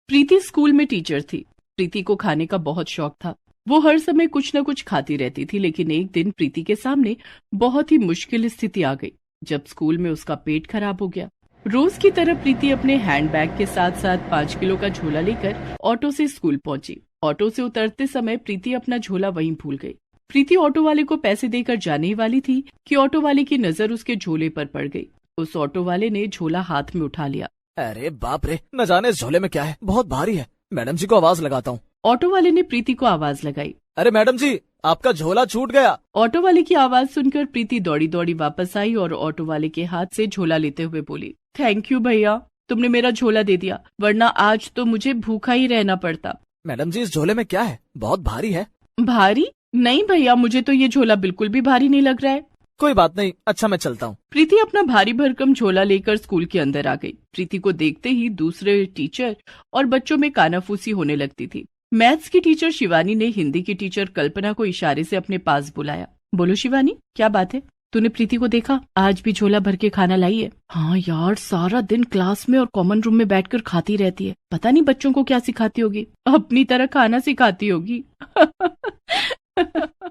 प्रीति school में teacher थी। प्रीति को खाने का बहुत शौक था। वो हर समय कुछ न कुछ खाती रहती थी, लेकिन एक दिन प्रीति के सामने बहुत ही मुश्किल स्थिति आ गई जब स्कूल में उसका पेट खराब हो गया। रोज की तरह प्रीति अपने हैंडबैग के साथ साथ 5 किलो का झोला लेकर ऑटो से स्कूल पहुंची। ऑटो से उतरते समय प्रीति अपना झोला वहीं भूल गई। प्रीति ऑटो वाले को पैसे देकर जाने ही वाली थी कि ऑटो वाले की नजर उसके झोले पर पड़ गई। उस ऑटो वाले ने झोला हाथ में उठा लिया। अरे बाप रे, न जाने इस झोले में क्या है, बहुत भारी है। मैडम जी को आवाज लगाता हूँ। ऑटो वाले ने प्रीति को आवाज लगाई। अरे मैडम जी, आपका झोला छूट गया। ऑटो वाले की आवाज सुनकर प्रीति दौड़ी दौड़ी वापस आई और ऑटो वाले के हाथ से झोला लेते हुए बोली, थैंक यू भैया, तुमने मेरा झोला दे दिया, वरना आज तो मुझे भूखा ही रहना पड़ता। मैडम जी, इस झोले में क्या है, बहुत भारी है। भारी? नहीं भैया, मुझे तो ये झोला बिल्कुल भी भारी नहीं लग रहा है। कोई बात नहीं, अच्छा मैं चलता हूँ। प्रीति अपना भारी भरकम झोला लेकर स्कूल के अंदर आ गई। प्रीति को देखते ही दूसरे टीचर और बच्चों में कानाफूसी होने लगती थी। मैथ्स की टीचर शिवानी ने हिंदी की टीचर कल्पना को इशारे से अपने पास बुलाया। बोलो शिवानी, क्या बात है? तूने प्रीति को देखा? आज भी झोला भर के खाना लाई है। हाँ यार, सारा दिन क्लास में और कॉमन रूम में बैठकर खाती रहती है। पता नहीं बच्चों को क्या सिखाती होगी, अपनी तरह खाना सिखाती होगी।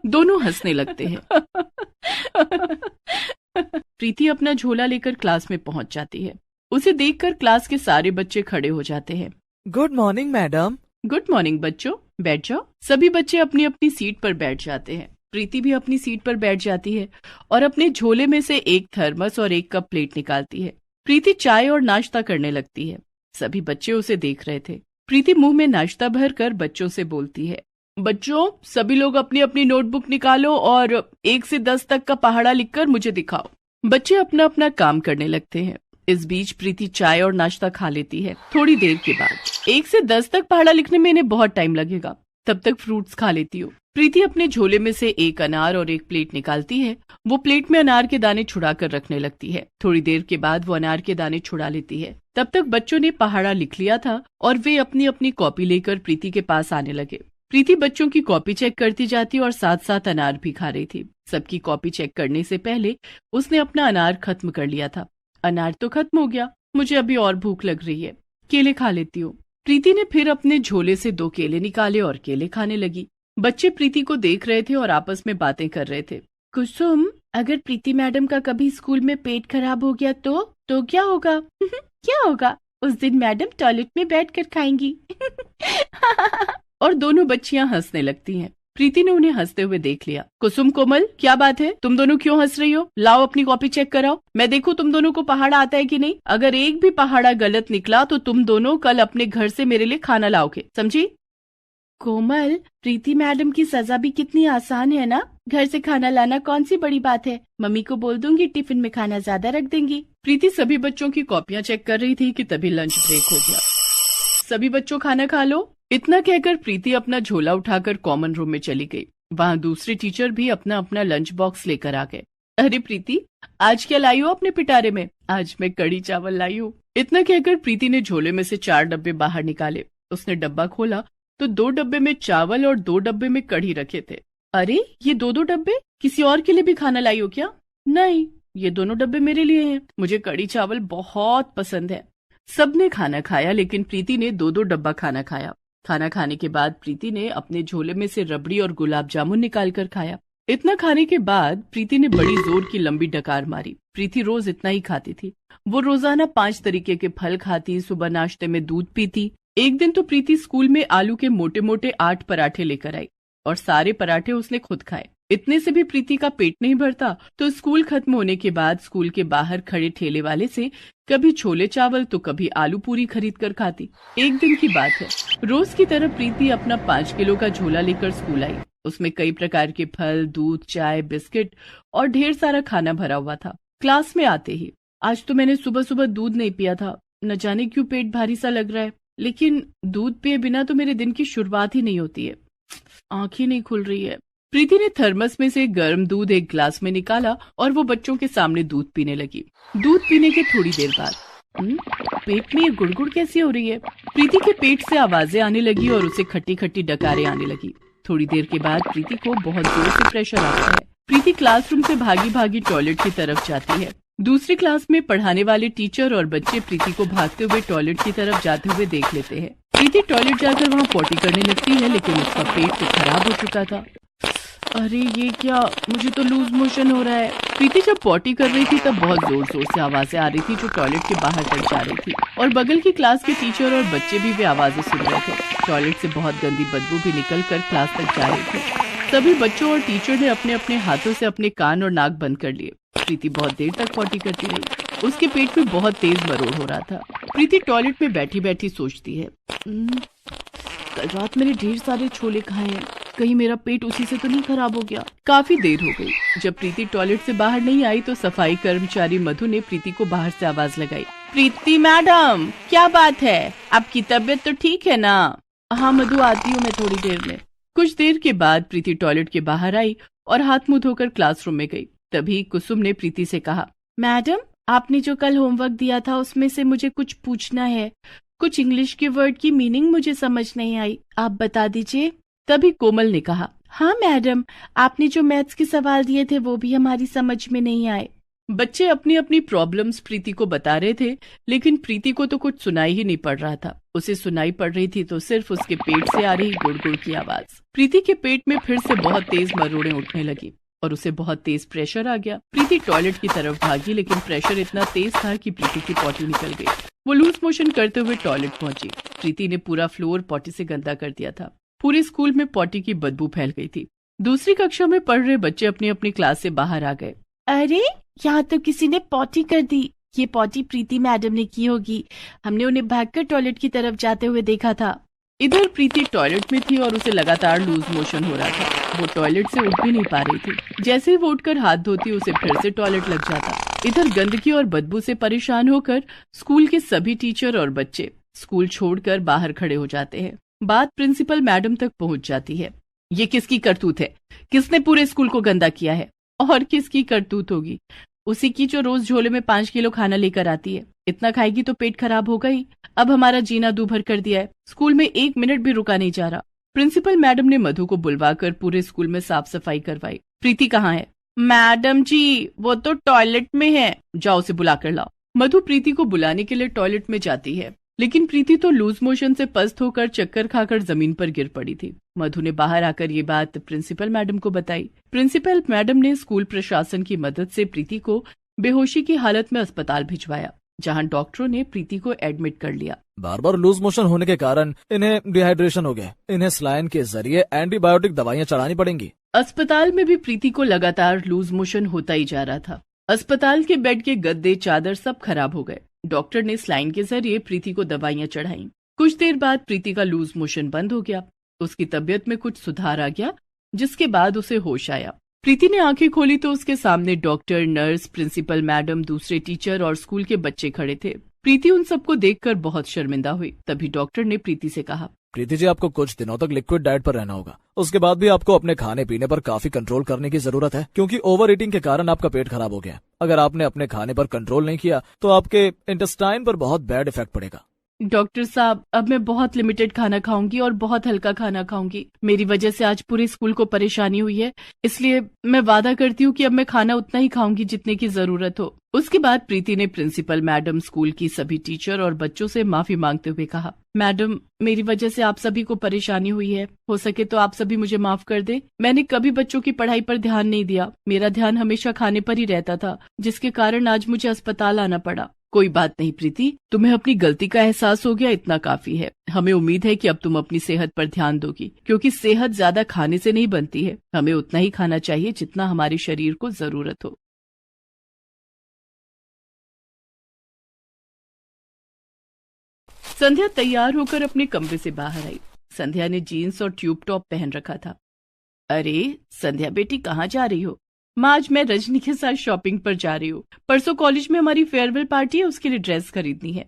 दोनों हंसने लगते हैं। प्रीति अपना झोला लेकर क्लास में पहुंच जाती है। उसे देखकर क्लास के सारे बच्चे खड़े हो जाते हैं। Good morning madam. Good morning बच्चों, बैठ जाओ। सभी बच्चे अपनी अपनी सीट पर बैठ जाते हैं। प्रीति भी अपनी सीट पर बैठ जाती है और अपने झोले में से एक थर्मस और एक कप प्लेट निकालती है। प्रीति चाय और नाश्ता करने लगती है। सभी बच्चे उसे देख रहे थे। प्रीति मुंह में नाश्ता भरकर बच्चों से बोलती है, बच्चों सभी लोग अपनी अपनी नोटबुक निकालो और 1 से 10 तक का पहाड़ा लिखकर मुझे दिखाओ। बच्चे अपना अपना काम करने लगते हैं। इस बीच प्रीति चाय और नाश्ता खा लेती है। थोड़ी देर के बाद 1 से 10 तक पहाड़ा लिखने में इन्हें बहुत टाइम लगेगा, तब तक फ्रूट्स खा लेती हूँ। प्रीति अपने झोले में से एक अनार और एक प्लेट निकालती है। वो प्लेट में अनार के दाने छुड़ा कर रखने लगती है। थोड़ी देर के बाद वो अनार के दाने छुड़ा लेती है। तब तक बच्चों ने पहाड़ा लिख लिया था और वे अपनी अपनी कॉपी लेकर प्रीति के पास आने लगे। प्रीति बच्चों की कॉपी चेक करती जाती और साथ साथ अनार भी खा रही थी। सबकी कॉपी चेक करने से पहले उसने अपना अनार खत्म कर लिया था। अनार तो खत्म हो गया, मुझे अभी और भूख लग रही है, केले खा लेती हूँ। प्रीति ने फिर अपने झोले से 2 केले निकाले और केले खाने लगी। बच्चे प्रीति को देख रहे थे और आपस में बातें कर रहे थे। कुसुम, अगर प्रीति मैडम का कभी स्कूल में पेट खराब हो गया तो क्या होगा? क्या होगा? उस दिन मैडम टॉयलेट में बैठकर खाएंगी। और दोनों बच्चियां हंसने लगती हैं। प्रीति ने उन्हें हंसते हुए देख लिया। कुसुम, कोमल, क्या बात है? तुम दोनों क्यों हंस रही हो? लाओ अपनी कॉपी चेक कराओ, मैं देखूं तुम दोनों को पहाड़ा आता है कि नहीं। अगर एक भी पहाड़ा गलत निकला तो तुम दोनों कल अपने घर से मेरे लिए खाना लाओगे, समझी? कोमल, प्रीति मैडम की सजा भी कितनी आसान है ना। घर से खाना लाना कौन सी बड़ी बात है। मम्मी को बोल दूंगी, टिफिन में खाना ज्यादा रख देंगी। प्रीति सभी बच्चों की कॉपियां चेक कर रही थी कि तभी लंच ब्रेक हो गया। सभी बच्चों खाना खा लो। इतना कहकर प्रीति अपना झोला उठाकर कॉमन रूम में चली गई। वहाँ दूसरे टीचर भी अपना अपना लंच बॉक्स लेकर आ गए। अरे प्रीति, आज क्या लाई हो अपने पिटारे में? आज मैं कढ़ी चावल लाई हूँ। इतना कहकर प्रीति ने झोले में से 4 डब्बे बाहर निकाले। उसने डब्बा खोला तो 2 डब्बे में चावल और 2 डब्बे में कढ़ी रखे थे। अरे, ये 2-2 डब्बे? किसी और के लिए भी खाना लाई हो क्या? नहीं, ये दोनों डब्बे मेरे लिए हैं। मुझे कढ़ी चावल बहुत पसंद है। सबने खाना खाया, लेकिन प्रीति ने 2-2 डब्बा खाना खाया। खाना खाने के बाद प्रीति ने अपने झोले में से रबड़ी और गुलाब जामुन निकाल कर खाया। इतना खाने के बाद प्रीति ने बड़ी जोर की लंबी डकार मारी। प्रीति रोज इतना ही खाती थी। वो रोजाना 5 तरीके के फल खाती, सुबह नाश्ते में दूध पीती। एक दिन तो प्रीति स्कूल में आलू के मोटे मोटे 8 पराठे लेकर आई और सारे पराठे उसने खुद खाए। इतने से भी प्रीति का पेट नहीं भरता तो स्कूल खत्म होने के बाद स्कूल के बाहर खड़े ठेले वाले से कभी छोले चावल तो कभी आलू पूरी खरीद कर खाती। एक दिन की बात है, रोज की तरह प्रीति अपना 5 किलो का झोला लेकर स्कूल आई। उसमें कई प्रकार के फल, दूध, चाय, बिस्किट और ढेर सारा खाना भरा हुआ था। क्लास में आते ही, आज तो मैंने सुबह सुबह दूध नहीं पिया था, न जाने क्यों पेट भारी सा लग रहा है, लेकिन दूध पिए बिना तो मेरे दिन की शुरुआत ही नहीं होती है। आँख ही नहीं खुल रही है। प्रीति ने थर्मस में से गर्म दूध एक गिलास में निकाला और वो बच्चों के सामने दूध पीने लगी। दूध पीने के थोड़ी देर बाद पेट में ये गुड़गुड़ कैसी हो रही है? प्रीति के पेट से आवाजें आने लगी और उसे खट्टी खट्टी डकारें आने लगी। थोड़ी देर के बाद प्रीति को बहुत जोर से प्रेशर आता है। प्रीति क्लासरूम से भागी भागी टॉयलेट की तरफ जाती है। दूसरी क्लास में पढ़ाने वाले टीचर और बच्चे प्रीति को भागते हुए टॉयलेट की तरफ जाते हुए देख लेते हैं। प्रीति टॉयलेट जाकर वहाँ पॉटी करने लगती है, लेकिन उसका पेट तो खराब हो चुका था। अरे ये क्या, मुझे तो लूज मोशन हो रहा है। प्रीति जब पॉटी कर रही थी तब बहुत जोर जोर से आवाजें आ रही थी जो टॉयलेट के बाहर तक जा रही थी, और बगल की क्लास के टीचर और बच्चे भी वे आवाजें सुन रहे थे। टॉयलेट से बहुत गंदी बदबू भी निकल कर क्लास तक जा रही थी। सभी बच्चों और टीचर ने अपने अपने हाथों से अपने कान और नाक बंद कर लिए। प्रीति बहुत देर तक पॉटी करती रही। उसके पेट में बहुत तेज मरोड़ हो रहा था। प्रीति टॉयलेट में बैठी बैठी सोचती है, कल रात मैंने ढेर सारे छोले खाए हैं, कहीं मेरा पेट उसी से तो नहीं खराब हो गया। काफी देर हो गई। जब प्रीति टॉयलेट से बाहर नहीं आई तो सफाई कर्मचारी मधु ने प्रीति को बाहर से आवाज लगाई, प्रीति मैडम, क्या बात है, आपकी तबीयत तो ठीक है ना? हाँ मधु, आती हूँ मैं थोड़ी देर में। कुछ देर के बाद प्रीति टॉयलेट के बाहर आई और हाथ मुंह धोकर क्लासरूम में गई। तभी कुसुम ने प्रीति से कहा, मैडम, आपने जो कल होमवर्क दिया था उसमें से मुझे कुछ पूछना है। कुछ इंग्लिश के वर्ड की मीनिंग मुझे समझ नहीं आई, आप बता दीजिए। तभी कोमल ने कहा, हाँ मैडम, आपने जो मैथ्स के सवाल दिए थे वो भी हमारी समझ में नहीं आए। बच्चे अपनी अपनी प्रॉब्लम्स प्रीति को बता रहे थे, लेकिन प्रीति को तो कुछ सुनाई ही नहीं पड़ रहा था। उसे सुनाई पड़ रही थी तो सिर्फ उसके पेट से आ रही गुड़ गुड़ की आवाज। प्रीति के पेट में फिर से बहुत तेज मरोड़े उठने लगी और उसे बहुत तेज प्रेशर आ गया। प्रीति टॉयलेट की तरफ भागी, लेकिन प्रेशर इतना तेज था कि प्रीति की पॉटी निकल गई। वो लूज मोशन करते हुए टॉयलेट पहुंची। प्रीति ने पूरा फ्लोर पॉटी से गंदा कर दिया था। पूरे स्कूल में पॉटी की बदबू फैल गई थी। दूसरी कक्षा में पढ़ रहे बच्चे अपनी अपनी क्लास से बाहर आ गए। अरे, यहाँ तो किसी ने पॉटी कर दी। ये पॉटी प्रीति मैडम ने की होगी, हमने उन्हें भागकर टॉयलेट की तरफ जाते हुए देखा था। इधर प्रीति टॉयलेट में थी और उसे लगातार लूज मोशन हो रहा था। वो टॉयलेट से उठ भी नहीं पा रही थी। जैसे ही वो उठकर हाथ धोती उसे फिर से टॉयलेट लग जाता। इधर गंदगी और बदबू से परेशान होकर स्कूल के सभी टीचर और बच्चे स्कूल छोड़कर बाहर खड़े हो जाते हैं। बात प्रिंसिपल मैडम तक पहुंच जाती है। ये किसकी करतूत है? किसने पूरे स्कूल को गंदा किया है? और किसकी करतूत होगी? उसी की जो रोज झोले में 5 किलो खाना लेकर आती है। इतना खाएगी तो पेट खराब होगा ही। अब हमारा जीना दूभर कर दिया है। स्कूल में 1 मिनट भी रुका नहीं जा रहा। प्रिंसिपल मैडम ने मधु को बुलवाकर पूरे स्कूल में साफ सफाई करवाई। प्रीति कहाँ है? मैडम जी, वो तो टॉयलेट में है, जाओ उसे बुला कर लाओ। मधु प्रीति को बुलाने के लिए टॉयलेट में जाती है, लेकिन प्रीति तो लूज मोशन से पस्त होकर चक्कर खाकर जमीन पर गिर पड़ी थी। मधु ने बाहर आकर ये बात प्रिंसिपल मैडम को बताई। प्रिंसिपल मैडम ने स्कूल प्रशासन की मदद से प्रीति को बेहोशी की हालत में अस्पताल भिजवाया, जहां डॉक्टरों ने प्रीति को एडमिट कर लिया। बार बार लूज मोशन होने के कारण इन्हें डिहाइड्रेशन हो गया। इन्हें सलाइन के जरिए एंटीबायोटिक दवाइयाँ चढ़ानी पड़ेंगी। अस्पताल में भी प्रीति को लगातार लूज मोशन होता ही जा रहा था। अस्पताल के बेड के गद्दे, चादर सब खराब हो गए। डॉक्टर ने सलाइन के जरिए प्रीति को दवाइयाँ चढ़ाई। कुछ देर बाद प्रीति का लूज मोशन बंद हो गया। उसकी तबीयत में कुछ सुधार आ गया, जिसके बाद उसे होश आया। प्रीति ने आंखें खोली तो उसके सामने डॉक्टर, नर्स, प्रिंसिपल मैडम, दूसरे टीचर और स्कूल के बच्चे खड़े थे। प्रीति उन सबको देखकर बहुत शर्मिंदा हुई। तभी डॉक्टर ने प्रीति से कहा, प्रीति जी, आपको कुछ दिनों तक लिक्विड डाइट पर रहना होगा। उसके बाद भी आपको अपने खाने पीने पर काफी कंट्रोल करने की जरूरत है, क्योंकि ओवर ईटिंग के कारण आपका पेट खराब हो गया। अगर आपने अपने खाने पर कंट्रोल नहीं किया तो आपके इंटेस्टाइन पर बहुत बैड इफेक्ट पड़ेगा। डॉक्टर साहब, अब मैं बहुत लिमिटेड खाना खाऊंगी और बहुत हल्का खाना खाऊंगी। मेरी वजह से आज पूरे स्कूल को परेशानी हुई है, इसलिए मैं वादा करती हूँ कि अब मैं खाना उतना ही खाऊंगी जितने की जरूरत हो। उसके बाद प्रीति ने प्रिंसिपल मैडम, स्कूल की सभी टीचर और बच्चों से माफी मांगते हुए कहा, मैडम, मेरी वजह से आप सभी को परेशानी हुई है। हो सके तो आप सभी मुझे माफ कर दें। मैंने कभी बच्चों की पढ़ाई पर ध्यान नहीं दिया। मेरा ध्यान हमेशा खाने पर ही रहता था, जिसके कारण आज मुझे अस्पताल आना पड़ा। कोई बात नहीं प्रीति, तुम्हें अपनी गलती का एहसास हो गया, इतना काफी है। हमें उम्मीद है कि अब तुम अपनी सेहत पर ध्यान दोगी, क्योंकि सेहत ज्यादा खाने से नहीं बनती है। हमें उतना ही खाना चाहिए जितना हमारे शरीर को जरूरत हो। संध्या तैयार होकर अपने कमरे से बाहर आई। संध्या ने जीन्स और ट्यूब टॉप पहन रखा था। अरे संध्या बेटी, कहाँ जा रही हो? माँ, आज मैं रजनी के साथ शॉपिंग पर जा रही हूँ। परसों कॉलेज में हमारी फेयरवेल पार्टी है, उसके लिए ड्रेस खरीदनी है।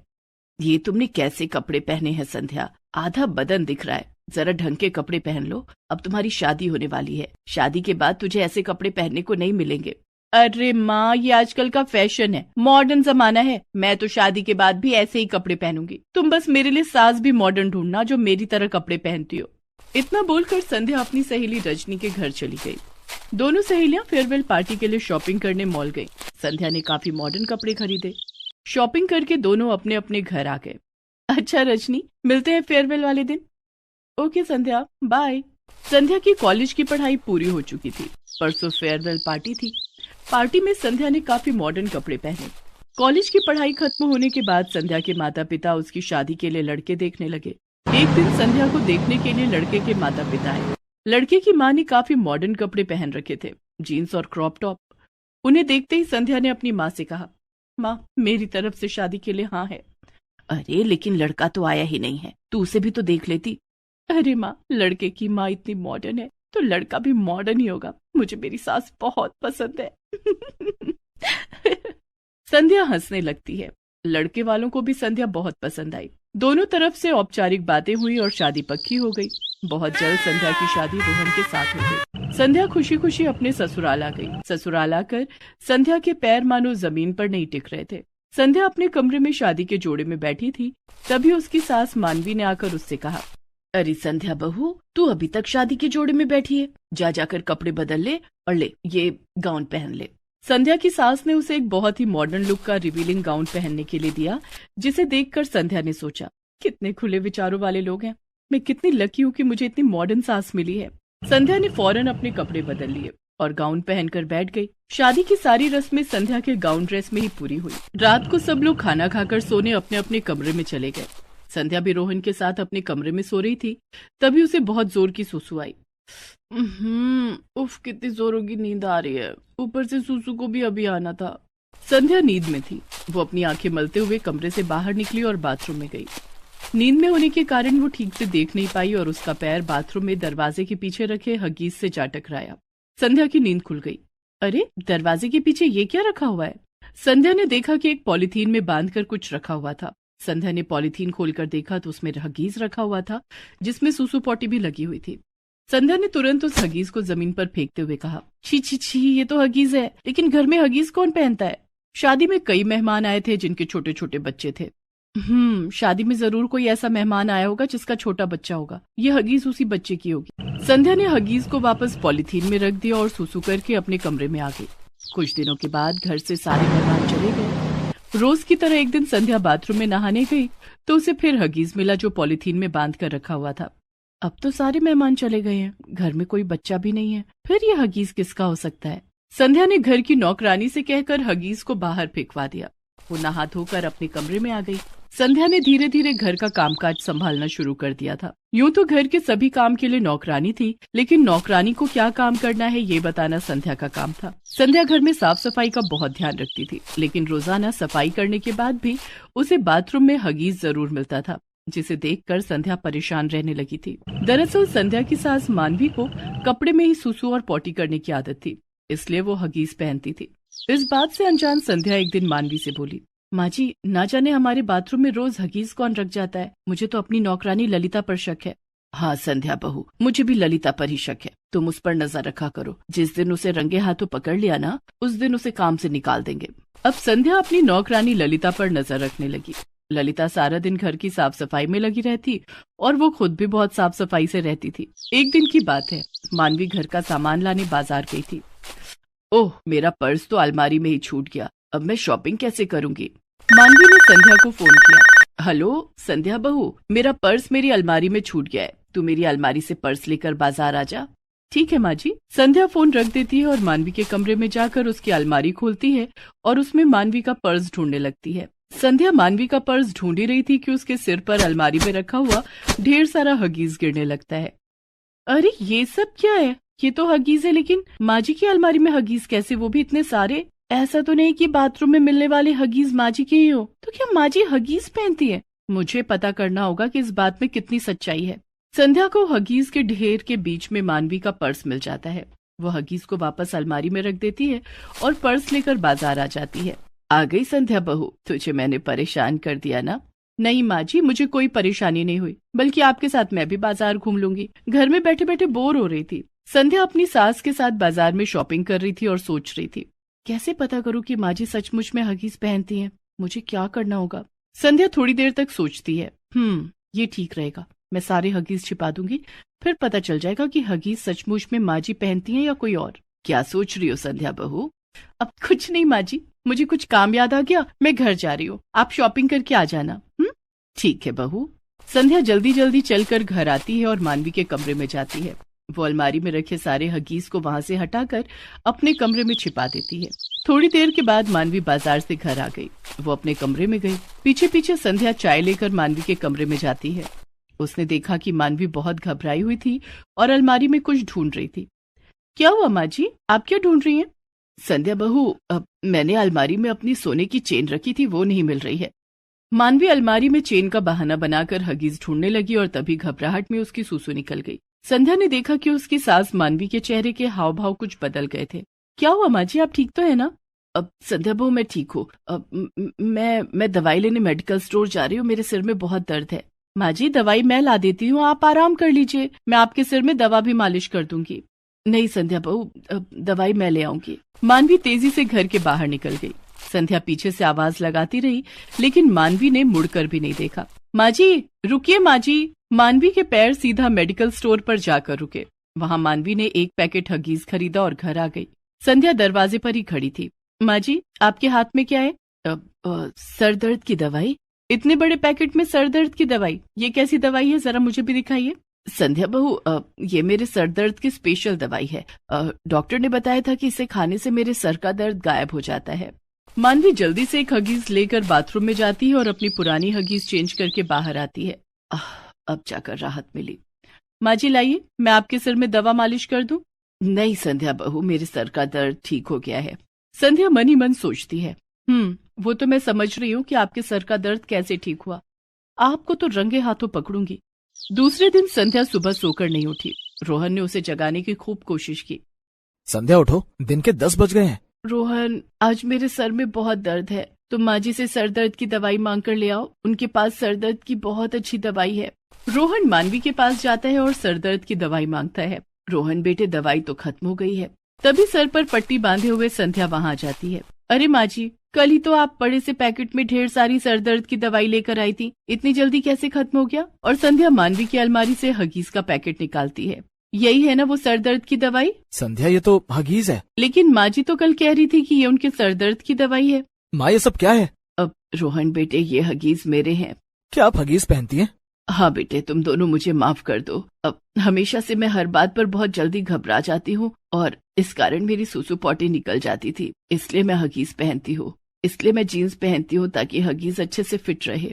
ये तुमने कैसे कपड़े पहने हैं संध्या? आधा बदन दिख रहा है। जरा ढंग के कपड़े पहन लो, अब तुम्हारी शादी होने वाली है। शादी के बाद तुझे ऐसे कपड़े पहनने को नहीं मिलेंगे। अरे माँ, ये आजकल का फैशन है, मॉडर्न जमाना है। मैं तो शादी के बाद भी ऐसे ही कपड़े पहनूंगी। तुम बस मेरे लिए सास भी मॉडर्न ढूंढना जो मेरी तरह कपड़े पहनती हो। इतना बोलकर संध्या अपनी सहेली रजनी के घर चली गई। दोनों सहेलियां फेयरवेल पार्टी के लिए शॉपिंग करने मॉल गई। संध्या ने काफी मॉडर्न कपड़े खरीदे। शॉपिंग करके दोनों अपने अपने घर आ गए। अच्छा रजनी, मिलते हैं फेयरवेल वाले दिन। ओके संध्या, बाय। संध्या की कॉलेज की पढ़ाई पूरी हो चुकी थी। परसों फेयरवेल पार्टी थी। पार्टी में संध्या ने काफी मॉडर्न कपड़े पहने। कॉलेज की पढ़ाई खत्म होने के बाद संध्या के माता पिता उसकी शादी के लिए लड़के देखने लगे। एक दिन संध्या को देखने के लिए लड़के के माता पिता आए। लड़के की माँ ने काफी मॉडर्न कपड़े पहन रखे थे, जीन्स और क्रॉप टॉप। उन्हें देखते ही संध्या ने अपनी माँ से कहा, माँ मेरी तरफ से शादी के लिए हाँ है। अरे लेकिन लड़का तो आया ही नहीं है, तू उसे भी तो देख लेती। अरे माँ, लड़के की माँ इतनी मॉडर्न है तो लड़का भी मॉडर्न ही होगा। मुझे मेरी सास बहुत पसंद है। संध्या हंसने लगती है। लड़के वालों को भी संध्या बहुत पसंद आई। दोनों तरफ से औपचारिक बातें हुई और शादी पक्की हो गई। बहुत जल्द संध्या की शादी रोहन के साथ हो गई। संध्या खुशी खुशी अपने ससुराल आ गई। ससुराल आकर संध्या के पैर मानो जमीन पर नहीं टिक रहे थे। संध्या अपने कमरे में शादी के जोड़े में बैठी थी, तभी उसकी सास मानवी ने आकर उससे कहा, अरे संध्या बहू, तू अभी तक शादी के जोड़े में बैठी है, जा जाकर कपड़े बदल ले और ले ये गाउन पहन ले। संध्या की सास ने उसे एक बहुत ही मॉडर्न लुक का रिवीलिंग गाउन पहनने के लिए दिया, जिसे देखकर संध्या ने सोचा, कितने खुले विचारों वाले लोग हैं। मैं कितनी लकी हूँ कि मुझे इतनी मॉडर्न सास मिली है। संध्या ने फौरन अपने कपड़े बदल लिए और गाउन पहनकर बैठ गई। शादी की सारी रस्में संध्या के गाउन ड्रेस में ही पूरी हुई। रात को सब लोग खाना खाकर सोने अपने अपने कमरे में चले गए। संध्या भी रोहन के साथ अपने कमरे में सो रही थी, तभी उसे बहुत जोर की सुसु आई। उफ, कितनी जोरों की नींद आ रही है, ऊपर से सुसु को भी अभी आना था। संध्या नींद में थी। वो अपनी आंखें मलते हुए कमरे से बाहर निकली और बाथरूम में गई। नींद में होने के कारण वो ठीक से देख नहीं पाई और उसका पैर बाथरूम में दरवाजे के पीछे रखे हगीज से जा टकराया। संध्या की नींद खुल गई। अरे दरवाजे के पीछे ये क्या रखा हुआ है? संध्या ने देखा कि एक पॉलिथीन में बांधकर कुछ रखा हुआ था। संध्या ने पॉलिथीन खोलकर देखा तो उसमें हगीज रखा हुआ था, जिसमें सुसु पॉटी भी लगी हुई थी। संध्या ने तुरंत उस हगीज को जमीन पर फेंकते हुए कहा, छी छी छी, ये तो हगीज है, लेकिन घर में हगीज कौन पहनता है? शादी में कई मेहमान आए थे जिनके छोटे छोटे बच्चे थे। शादी में जरूर कोई ऐसा मेहमान आया होगा जिसका छोटा बच्चा होगा। ये हगीज उसी बच्चे की होगी। संध्या ने हगीज को वापस पॉलिथीन में रख दिया और सुसु करके अपने कमरे में आ गई। कुछ दिनों के बाद घर से सारे मेहमान चले गए। रोज की तरह एक दिन संध्या बाथरूम में नहाने गई तो उसे फिर हगीज मिला, जो पॉलिथीन में बांध कर रखा हुआ था। अब तो सारे मेहमान चले गए हैं, घर में कोई बच्चा भी नहीं है, फिर ये हगीज किसका हो सकता है? संध्या ने घर की नौकरानी से कहकर हगीज को बाहर फेंकवा दिया। वो नहा धोकर अपने कमरे में आ गई। संध्या ने धीरे धीरे घर का कामकाज संभालना शुरू कर दिया था। यूं तो घर के सभी काम के लिए नौकरानी थी, लेकिन नौकरानी को क्या काम करना है ये बताना संध्या का काम था। संध्या घर में साफ सफाई का बहुत ध्यान रखती थी, लेकिन रोजाना सफाई करने के बाद भी उसे बाथरूम में हगीज जरूर मिलता था, जिसे देखकर संध्या परेशान रहने लगी थी। दरअसल संध्या की सास मानवी को कपड़े में ही सुसु और पॉटी करने की आदत थी, इसलिए वो हगीज पहनती थी। इस बात से अनजान संध्या एक दिन मानवी से बोली, माँ जी, ना जाने हमारे बाथरूम में रोज हगीज कौन रख जाता है? मुझे तो अपनी नौकरानी ललिता पर शक है। हाँ संध्या बहू, मुझे भी ललिता पर ही शक है। तुम उस पर नजर रखा करो। जिस दिन उसे रंगे हाथों पकड़ लिया ना, उस दिन उसे काम से निकाल देंगे। अब संध्या अपनी नौकरानी ललिता पर नजर रखने लगी। ललिता सारा दिन घर की साफ सफाई में लगी रहती और वो खुद भी बहुत साफ सफाई से रहती थी। एक दिन की बात है, मानवी घर का सामान लाने बाजार गई थी। ओह, मेरा पर्स तो अलमारी में ही छूट गया, अब मैं शॉपिंग कैसे करूंगी? मानवी ने संध्या को फोन किया। हेलो संध्या बहू, मेरा पर्स मेरी अलमारी में छूट गया है, तू मेरी अलमारी से पर्स लेकर बाजार आ जा। ठीक है माँ जी। संध्या फोन रख देती है और मानवी के कमरे में जाकर उसकी अलमारी खोलती है और उसमें मानवी का पर्स ढूंढने लगती है। संध्या मानवी का पर्स ढूंढ ही रही थी कि उसके सिर पर अलमारी में रखा हुआ ढेर सारा हगीज गिरने लगता है। अरे ये सब क्या है? ये तो हगीज है, लेकिन माँ जी की अलमारी में हगीज कैसे, वो भी इतने सारे? ऐसा तो नहीं कि बाथरूम में मिलने वाले हगीज माँ जी के ही हो। तो क्या माँ जी हगीज पहनती है? मुझे पता करना होगा कि इस बात में कितनी सच्चाई है। संध्या को हगीज के ढेर के बीच में मानवी का पर्स मिल जाता है। वो हगीज को वापस अलमारी में रख देती है और पर्स लेकर बाजार आ जाती है। आ गई संध्या बहू, तुझे मैंने परेशान कर दिया ना? नहीं माँ जी, मुझे कोई परेशानी नहीं हुई, बल्कि आपके साथ मैं भी बाजार घूम लूंगी। घर में बैठे बैठे बोर हो रही थी। संध्या अपनी सास के साथ बाजार में शॉपिंग कर रही थी और सोच रही थी, कैसे पता करूं कि माँ जी सचमुच में हगीज पहनती हैं? मुझे क्या करना होगा? संध्या थोड़ी देर तक सोचती है। ये ठीक रहेगा, मैं सारे हगीज छिपा दूंगी, फिर पता चल जाएगा कि हगीज सचमुच में माँ जी पहनती हैं या कोई और। क्या सोच रही हो संध्या बहू? अब कुछ नहीं माँ जी, मुझे कुछ काम याद आ गया, मैं घर जा रही हूँ, आप शॉपिंग करके आ जाना। ठीक है बहू। संध्या जल्दी जल्दी चलकर घर आती है और मानवी के कमरे में जाती है। वो अलमारी में रखे सारे हगीज को वहां से हटाकर अपने कमरे में छिपा देती है। थोड़ी देर के बाद मानवी बाजार से घर आ गई। वो अपने कमरे में गई। पीछे पीछे संध्या चाय लेकर मानवी के कमरे में जाती है। उसने देखा कि मानवी बहुत घबराई हुई थी और अलमारी में कुछ ढूंढ रही थी। क्या हुआ माँ जी, आप क्या ढूंढ रही हैं? संध्या बहू, मैंने अलमारी में अपनी सोने की चेन रखी थी, वो नहीं मिल रही है। मानवी अलमारी में चेन का बहाना बनाकर हगीज ढूंढने लगी और तभी घबराहट में उसकी सूसू निकल गई। संध्या ने देखा कि उसकी सास मानवी के चेहरे के हाव भाव कुछ बदल गए थे। क्या हुआ माँ जी, आप ठीक तो है ना? अब संध्या बहू, मैं ठीक हूँ। मैं दवाई लेने मेडिकल स्टोर जा रही हूँ, मेरे सिर में बहुत दर्द है। माँ जी, दवाई मैं ला देती हूँ, आप आराम कर लीजिए, मैं आपके सिर में दवा भी मालिश कर दूंगी। नहीं संध्या बहू, दवाई मैं ले आऊंगी। मानवी तेजी से घर के बाहर निकल गई। संध्या पीछे से आवाज लगाती रही, लेकिन मानवी ने मुड़कर भी नहीं देखा। माँ जी, रुकिए माँ जी। मानवी के पैर सीधा मेडिकल स्टोर पर जाकर रुके। वहाँ मानवी ने एक पैकेट हगीज खरीदा और घर आ गई। संध्या दरवाजे पर ही खड़ी थी। माँ जी, आपके हाथ में क्या है? सर दर्द की दवाई। इतने बड़े पैकेट में सर दर्द की दवाई, ये कैसी दवाई है, जरा मुझे भी दिखाइए। संध्या बहू, ये मेरे सर दर्द की स्पेशल दवाई है। डॉक्टर ने बताया था कि इसे खाने से मेरे सर का दर्द गायब हो जाता है। मानवी जल्दी से एक हगीज लेकर बाथरूम में जाती है और अपनी पुरानी हगीज चेंज करके बाहर आती है। अब जाकर राहत मिली। माँ जी लाइए, मैं आपके सिर में दवा मालिश कर दूं। नहीं संध्या बहू, मेरे सर का दर्द ठीक हो गया है। संध्या मन ही मन सोचती है, वो तो मैं समझ रही हूँ कि आपके सर का दर्द कैसे ठीक हुआ। आपको तो रंगे हाथों पकड़ूंगी। दूसरे दिन संध्या सुबह सोकर नहीं उठी। रोहन ने उसे जगाने की खूब कोशिश की। संध्या उठो, दिन के 10 बज गए हैं। रोहन, आज मेरे सर में बहुत दर्द है, तुम माँ जी से सर दर्द की दवाई मांग कर ले आओ, उनके पास सर दर्द की बहुत अच्छी दवाई है। रोहन मानवी के पास जाता है और सर दर्द की दवाई मांगता है। रोहन बेटे, दवाई तो खत्म हो गई है। तभी सर पर पट्टी बांधे हुए संध्या वहां आ जाती है। अरे माँ जी, कल ही तो आप बड़े से पैकेट में ढेर सारी सर दर्द की दवाई लेकर आई थी, इतनी जल्दी कैसे खत्म हो गया? और संध्या मानवी की अलमारी से हगीज का पैकेट निकालती है। यही है ना वो सर दर्द की दवाई? संध्या, ये तो हगीज है। लेकिन माँ जी तो कल कह रही थी कि ये उनके सर दर्द की दवाई है। माँ, ये सब क्या है? अब रोहन बेटे, ये हगीज मेरे हैं। क्या आप हगीज पहनती हैं? हाँ बेटे, तुम दोनों मुझे माफ कर दो। अब हमेशा से मैं हर बात पर बहुत जल्दी घबरा जाती हूँ और इस कारण मेरी सूसू पॉटी निकल जाती थी, इसलिए मैं हगीज पहनती हूँ। इसलिए मैं जीन्स पहनती हूँ ताकि हगीज अच्छे से फिट रहे।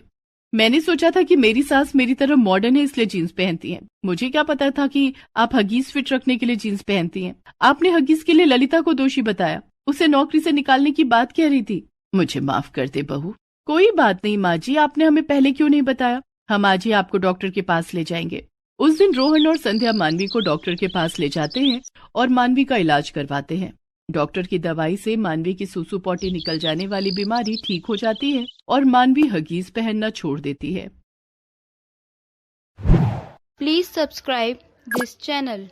मैंने सोचा था कि मेरी सास मेरी तरह मॉडर्न है इसलिए जीन्स पहनती हैं। मुझे क्या पता था कि आप हगीज फिट रखने के लिए जीन्स पहनती हैं। आपने हगीज के लिए ललिता को दोषी बताया, उसे नौकरी से निकालने की बात कह रही थी। मुझे माफ कर दे बहू। कोई बात नहीं माँ जी, आपने हमें पहले क्यों नहीं बताया? हम आज ही आपको डॉक्टर के पास ले जाएंगे। उस दिन रोहन और संध्या मानवी को डॉक्टर के पास ले जाते हैं और मानवी का इलाज करवाते हैं। डॉक्टर की दवाई से मानवी की सूसू पॉटी निकल जाने वाली बीमारी ठीक हो जाती है और मानवी हगीज पहनना छोड़ देती है। Please subscribe this channel.